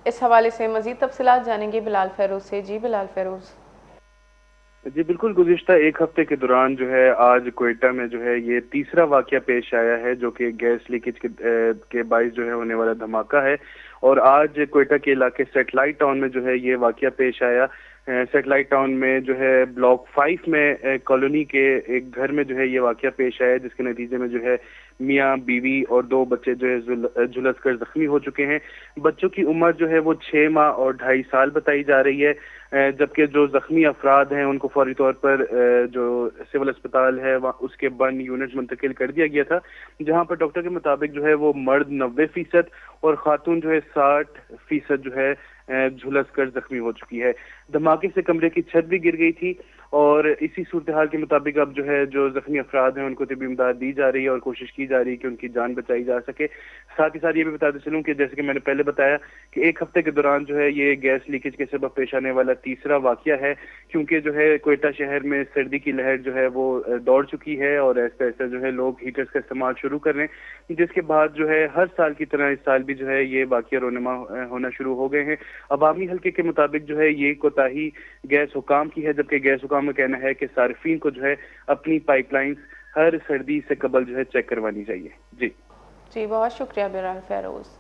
اس حوالے سے مزید تفصیلات جانیں گے بلال فیروز سے۔ جی بلال فیروز۔ جی بالکل، گزشتہ ایک ہفتے کے دوران جو ہے آج کوئٹہ میں جو ہے یہ تیسرا واقعہ پیش آیا ہے جو کہ گیس لیکیج کے باعث جو ہے ہونے والا دھماکہ ہے، اور آج کوئٹہ کے علاقے سیٹلائٹ ٹاؤن میں جو ہے یہ واقعہ پیش آیا۔ سیٹلائٹ ٹاؤن میں جو ہے بلاک 5 میں کالونی کے ایک گھر میں جو ہے یہ واقعہ پیش آیا، جس کے نتیجے میں جو ہے میاں بیوی اور دو بچے جو ہے جھلس کر زخمی ہو چکے ہیں۔ بچوں کی عمر جو ہے وہ 6 ماہ اور 2.5 سال بتائی جا رہی ہے، جبکہ جو زخمی افراد ہیں ان کو فوری طور پر جو سول اسپتال ہے اس کے بن یونٹ منتقل کر دیا گیا تھا، جہاں پر ڈاکٹر کے مطابق جو ہے وہ مرد 90% اور خاتون جو ہے 60% جو ہے جھلس کر زخمی ہو چکی ہے۔ دھماکے سے کمرے کی چھت بھی گر گئی تھی، اور اسی صورتحال کے مطابق اب جو ہے جو زخمی افراد ہیں ان کو طبی امداد دی جا رہی ہے اور کوشش کی جا رہی ہے کہ ان کی جان بچائی جا سکے۔ ساتھ ہی ساتھ یہ بھی بتاتے چلوں کہ جیسے کہ میں نے پہلے بتایا کہ ایک ہفتے کے دوران جو ہے یہ گیس لیکیج کے سبب پیش آنے والا تیسرا واقعہ ہے، کیونکہ جو ہے کوئٹہ شہر میں سردی کی لہر جو ہے وہ دوڑ چکی ہے، اور ایسا ایسا جو ہے لوگ ہیٹرز کا استعمال شروع کر رہے ہیں، جس کے بعد جو ہے ہر سال کی طرح اس سال بھی جو ہے یہ واقعہ رونما ہونا شروع ہو گئے ہیں۔ عوامی حلقے کے مطابق جو ہے یہ کوتاہی گیس حکام کی ہے، جبکہ گیس حکام کا کہنا ہے کہ صارفین کو جو ہے اپنی پائپ لائنز ہر سردی سے قبل جو ہے چیک کروانی چاہیے۔ جی جی بہت شکریہ بلال فیروز۔